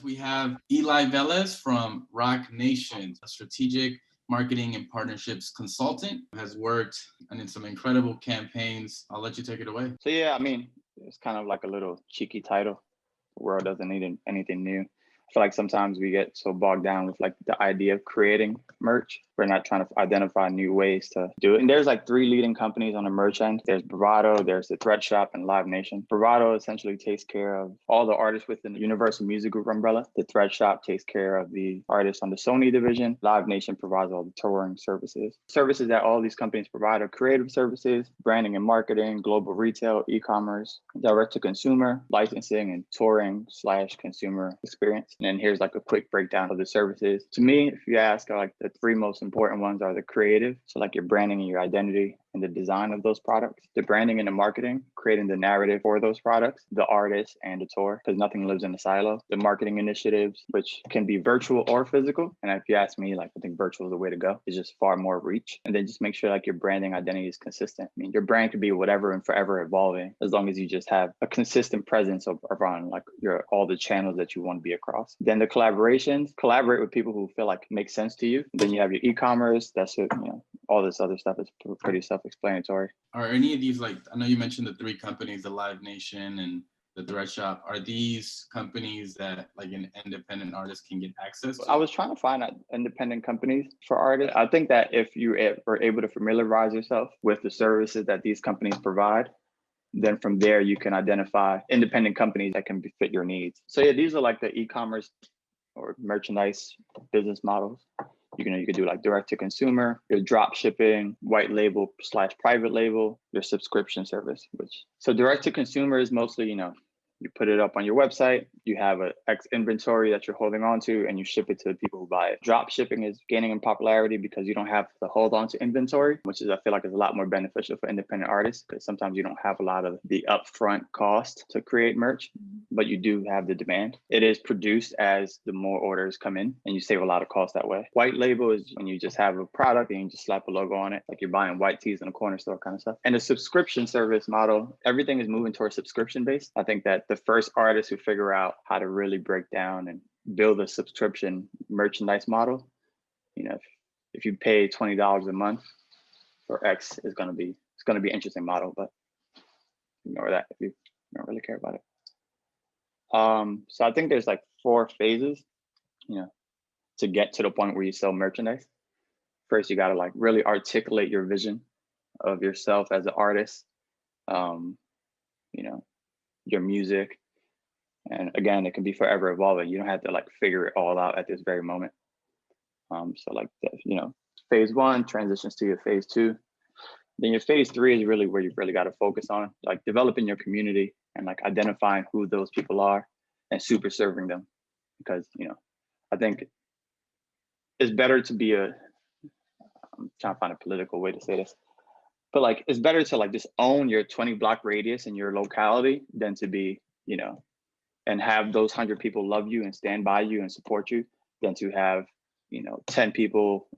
We have Eli Velez from Rock Nation, a strategic marketing and partnerships consultant, has worked on some incredible campaigns. I'll let you take it away. So yeah, I mean, it's kind of like a little cheeky title. The world doesn't need anything new. I feel like sometimes we get so bogged down with like the idea of creating merch. We're not trying to identify new ways to do it. And there's like three leading companies on the merch end. There's Bravado, there's the Thread Shop, and Live Nation. Bravado essentially takes care of all the artists within the Universal Music Group umbrella. The Thread Shop takes care of the artists on the Sony division. Live Nation provides all the touring services. Services that all these companies provide are creative services, branding and marketing, global retail, e-commerce, direct to consumer, licensing, and touring/consumer experience. And then here's like a quick breakdown of the services. To me, if you ask, like the three most important ones are the creative, so like your branding and your identity and the design of those products, the branding and the marketing, creating the narrative for those products, the artist and the tour, because nothing lives in a silo, the marketing initiatives, which can be virtual or physical. And if you ask me, like I think virtual is the way to go. It's just far more reach. And then just make sure like your branding identity is consistent. I mean, your brand could be whatever and forever evolving, as long as you just have a consistent presence around like all the channels that you want to be across. Then the collaborations, collaborate with people who feel like it makes sense to you. And then you have your e-commerce, that's it, all this other stuff is pretty self-explanatory. Are any of these, like, I know you mentioned the three companies, the Live Nation and the Thread Shop, are these companies that like an independent artist can get access to? I was trying to find out independent companies for artists. I think that if you are able to familiarize yourself with the services that these companies provide, then from there you can identify independent companies that can fit your needs. So yeah, these are like the e-commerce or merchandise business models. You could do like direct to consumer, your drop shipping, white label/private label, your subscription service. So direct to consumer is mostly, you put it up on your website, you have an X inventory that you're holding on to, and you ship it to the people who buy it. Drop shipping is gaining in popularity because you don't have to hold on to inventory, which I feel like is a lot more beneficial for independent artists, because sometimes you don't have a lot of the upfront cost to create merch, but you do have the demand. It is produced as the more orders come in, and you save a lot of cost that way. White label is when you just have a product and you just slap a logo on it, like you're buying white tees in a corner store kind of stuff. And the subscription service model, everything is moving towards subscription based. I think that the first artists who figure out how to really break down and build a subscription merchandise model, if you pay $20 a month for X, it's gonna be an interesting model, but ignore that if you don't really care about it. So I think there's like 4 phases, to get to the point where you sell merchandise. First, you gotta like really articulate your vision of yourself as an artist, your music. And again, it can be forever evolving. You don't have to like figure it all out at this very moment. So like, phase 1 transitions to your phase 2. Then your phase 3 is really where you really got to focus on like developing your community and like identifying who those people are and super serving them. Because, I think it's better to be I'm trying to find a political way to say this, but like, it's better to like just own your 20 block radius in your locality than to be, and have those 100 people love you and stand by you and support you, than to have, 10 people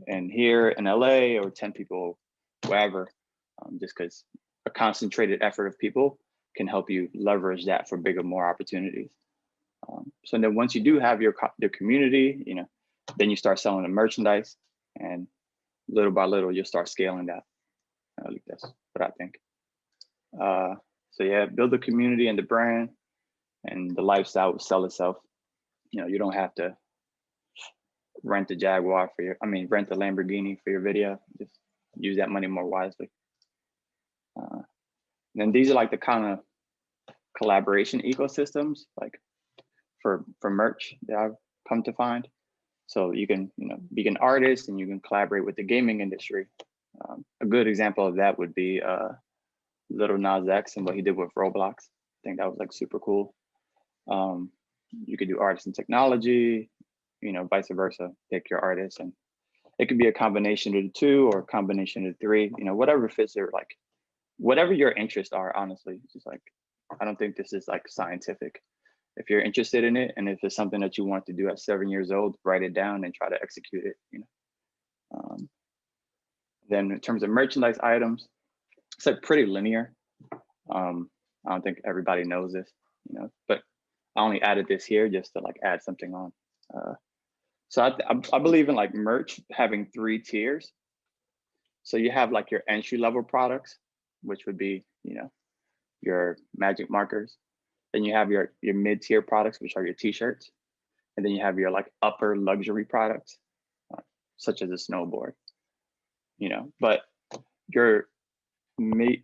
in here in LA or 10 people wherever, just because a concentrated effort of people can help you leverage that for bigger, more opportunities. So then once you do have your community, then you start selling the merchandise, and little by little, you'll start scaling that. At least that's what I think. So yeah, build the community and the brand, and the lifestyle will sell itself. You don't have to rent a rent a Lamborghini for your video. Just use that money more wisely. Then these are like the kind of collaboration ecosystems, like for merch that I've come to find. So you can, be an artist and you can collaborate with the gaming industry. A good example of that would be Lil Nas X and what he did with Roblox. I think that was like super cool. You could do artists and technology, vice versa. Pick your artist, and it could be a combination of the 2 or a combination of the 3. Whatever fits your like, whatever your interests are. Honestly, just like, I don't think this is like scientific. If you're interested in it, and if it's something that you want to do at 7 years old, write it down and try to execute it. Then in terms of merchandise items, it's like pretty linear. I don't think everybody knows this, but I only added this here just to like add something on. So I believe in like merch having 3 tiers. So you have like your entry level products, which would be, you know, your magic markers. Then you have your mid tier products, which are your t-shirts. And then you have your like upper luxury products, such as a snowboard, you know, but your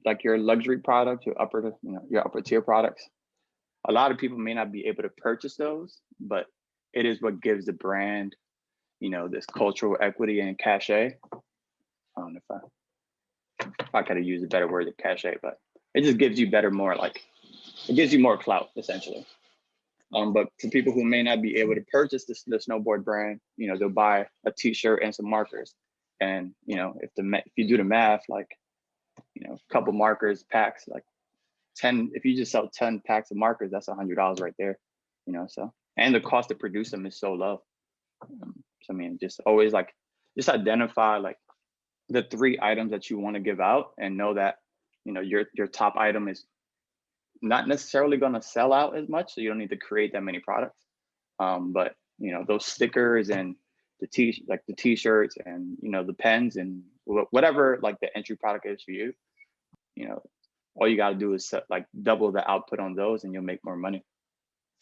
like your luxury product, your upper, you know, your upper tier products, a lot of people may not be able to purchase those, but it is what gives the brand, you know, this cultural equity and cachet. I don't know if I could have used a better word than cachet, but it just gives you more like, it gives you more clout essentially. But for people who may not be able to purchase the snowboard brand, you know, they'll buy a t-shirt and some markers. And, you know, if you do the math, like, you know, a couple markers packs, like 10, if you just sell 10 packs of markers, that's $100 right there, you know, so, and the cost to produce them is so low. So, I mean, just always like, just identify like the 3 items that you want to give out and know that, you know, your top item is not necessarily going to sell out as much. So you don't need to create that many products. But, you know, those stickers and the t-shirts and, you know, the pens and whatever like the entry product is for you, you know, all you got to do is like double the output on those and you'll make more money.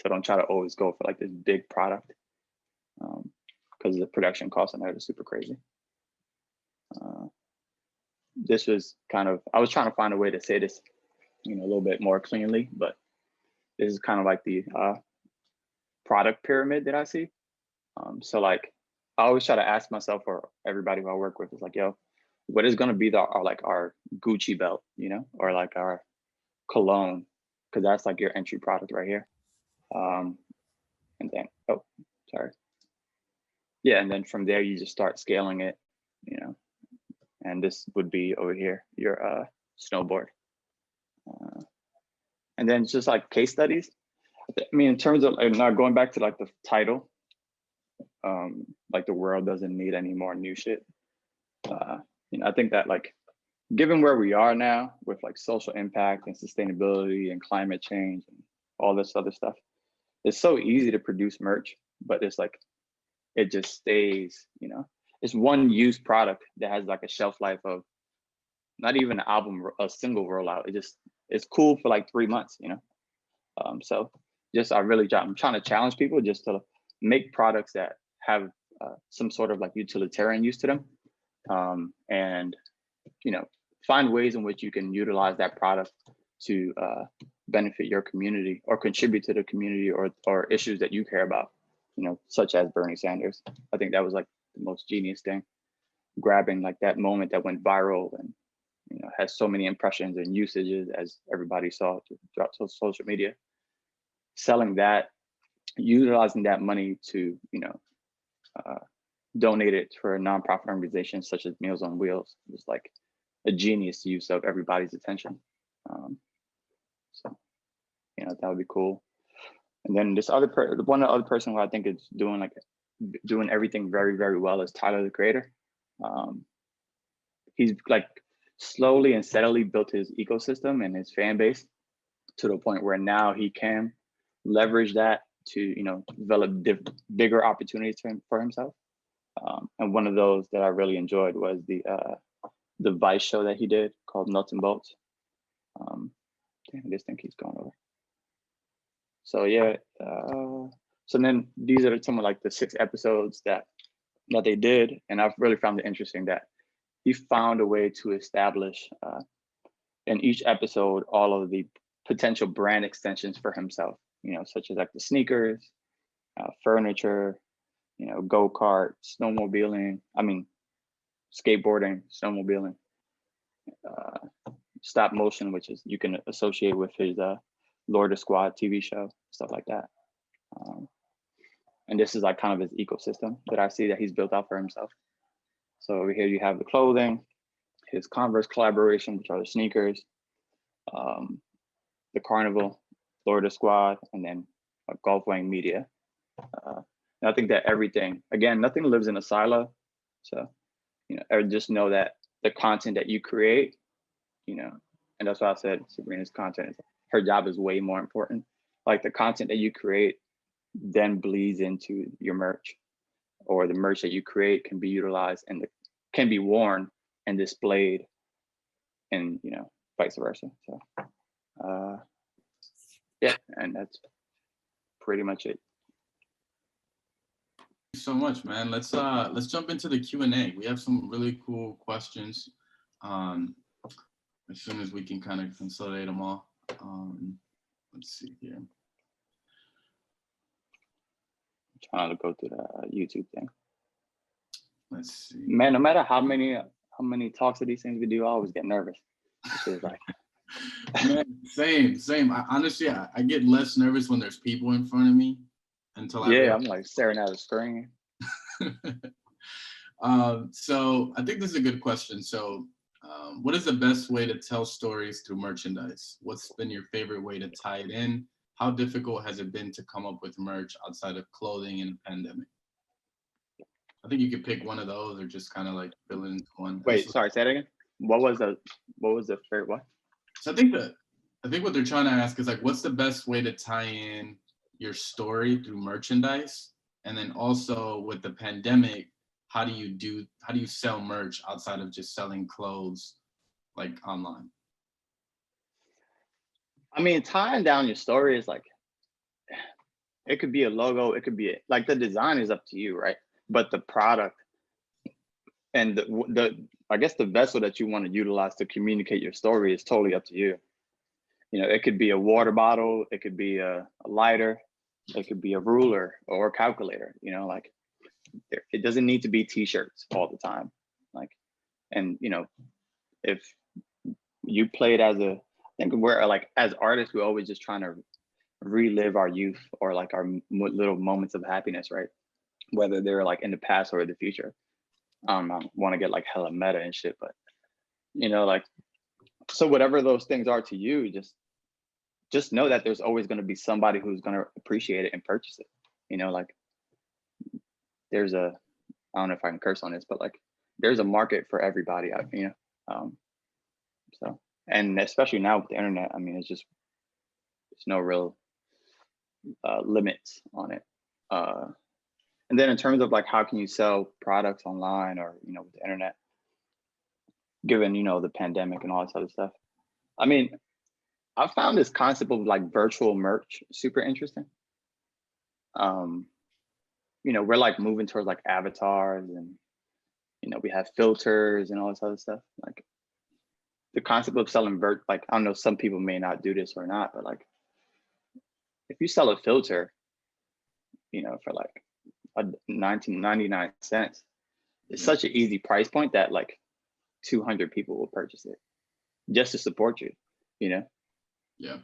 So don't try to always go for like this big product because the production costs on that is super crazy. This was kind of, I was trying to find a way to say this, you know, a little bit more cleanly, but this is kind of like the product pyramid that I see. So like, I always try to ask myself or everybody who I work with is like, yo, what is going to be our Gucci belt, you know, or like our cologne, because that's like your entry product right here. And then, oh, sorry. Yeah, and then from there, you just start scaling it, you know, and this would be over here, your snowboard. And then it's just like case studies. I mean, in terms of now going back to like the title, like the world doesn't need any more new shit. You know, I think that like, given where we are now with like social impact and sustainability and climate change and all this other stuff, it's so easy to produce merch, but it's like, it just stays, you know, it's one used product that has like a shelf life of not even an album, a single rollout. It's cool for like 3 months, you know? So just, I'm trying to challenge people just to make products that have some sort of like utilitarian use to them. And, you know, find ways in which you can utilize that product to benefit your community or contribute to the community or issues that you care about, you know, such as Bernie Sanders. I think that was like the most genius thing, grabbing like that moment that went viral and, you know, has so many impressions and usages as everybody saw throughout social media, selling that, utilizing that money to, you know, donate it for a nonprofit organization such as Meals on Wheels. It was like a genius use of everybody's attention. So, you know, that would be cool. And then this one other person who I think is doing everything very, very well is Tyler, the Creator. He's like slowly and steadily built his ecosystem and his fan base to the point where now he can leverage that to, you know, develop bigger opportunities for himself. And one of those that I really enjoyed was the Vice show that he did called Nuts and Bolts. Damn, this thing keeps going over. So yeah, so then these are some of like the 6 episodes that they did, and I've really found it interesting that he found a way to establish in each episode all of the potential brand extensions for himself, you know, such as like the sneakers, furniture, you know, go-kart, snowmobiling, skateboarding, snowmobiling, stop motion, which is you can associate with his Lord of Squad TV show, stuff like that. And this is like kind of his ecosystem that I see that he's built out for himself. So over here you have the clothing, his Converse collaboration, which are the sneakers, the Carnival, Florida Squad, and then Golf Wang Media. And I think that everything, again, nothing lives in a silo. So, you know, just know that the content that you create, you know, and that's why I said Sabrina's content, her job is way more important like the content that you create then bleeds into your merch, or the merch that you create can be utilized and can be worn and displayed, and vice versa. So yeah, and that's pretty much it. Thank you so much, man. Let's jump into the Q&A. We have some really cool questions. As soon as we can kind of consolidate them all. Let's see here. I'm trying to go through the YouTube thing. Let's see. Man, no matter how many talks of these things we do, I always get nervous. It's like man, same. Honestly, I get less nervous when there's people in front of me until I'm like staring at the screen. So I think this is a good question. So what is the best way to tell stories through merchandise? What's been your favorite way to tie it in? How difficult has it been to come up with merch outside of clothing in a pandemic? I think you could pick one of those, or just kind of like fill in one. Wait, sorry, say that again. What was the favorite one? So I think what they're trying to ask is like, what's the best way to tie in your story through merchandise? And then also with the pandemic, how do you sell merch outside of just selling clothes like online? I mean, tying down your story is like, it could be a logo, it could be like the design is up to you, right? But the product and the I guess the vessel that you want to utilize to communicate your story is totally up to you. It could be a water bottle, it could be a lighter, it could be a ruler or a calculator. Like it doesn't need to be t-shirts all the time. Like, and if you play it I think we're like, as artists, we're always just trying to relive our youth or like our little moments of happiness, right? Whether they're like in the past or the future. I want to get like hella meta and shit, but like, so whatever those things are to you, just know that there's always going to be somebody who's going to appreciate it and purchase it. Like there's I don't know if I can curse on this, but like there's a market for everybody. So, and especially now with the internet, I mean, there's no real limits on it. And then in terms of like, how can you sell products online or, with the internet, given, the pandemic and all this other stuff? I mean, I found this concept of like virtual merch super interesting. We're like moving towards like avatars and, we have filters and all this other stuff. Like the concept of selling like, I don't know, some people may not do this or not, but like, if you sell a filter, for like 19.99 cents, it's such an easy price point that like 200 people will purchase it just to support you. Yeah.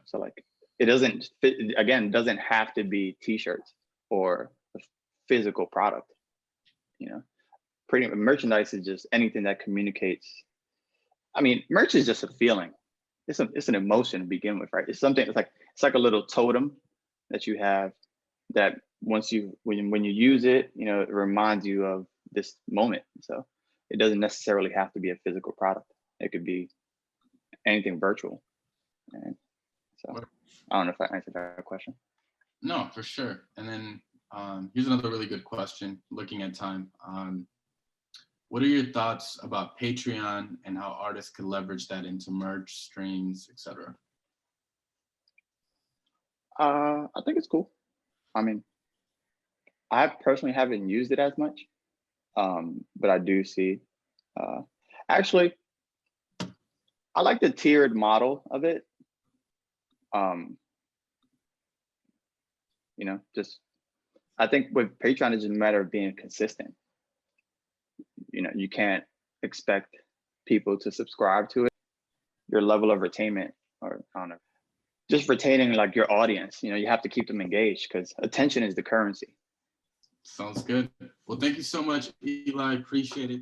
So like it doesn't have to be t-shirts or a physical product. Pretty merchandise is just anything that communicates. I mean, merch is just a feeling. It's an emotion to begin with, right? It's like a little totem that you have that when you use it, it reminds you of this moment. So it doesn't necessarily have to be a physical product. It could be anything virtual. And so I don't know if I answered that question. No, for sure. And then here's another really good question, looking at time. What are your thoughts about Patreon and how artists could leverage that into merch, streams, etc.? I think it's cool. I mean, I personally haven't used it as much, but I do see. Actually, I like the tiered model of it. I think with Patreon, it's just a matter of being consistent. You can't expect people to subscribe to it. Your level of retainment, or I don't know, just retaining like your audience, you have to keep them engaged because attention is the currency. Sounds good. Well, thank you so much, Eli. Appreciate it.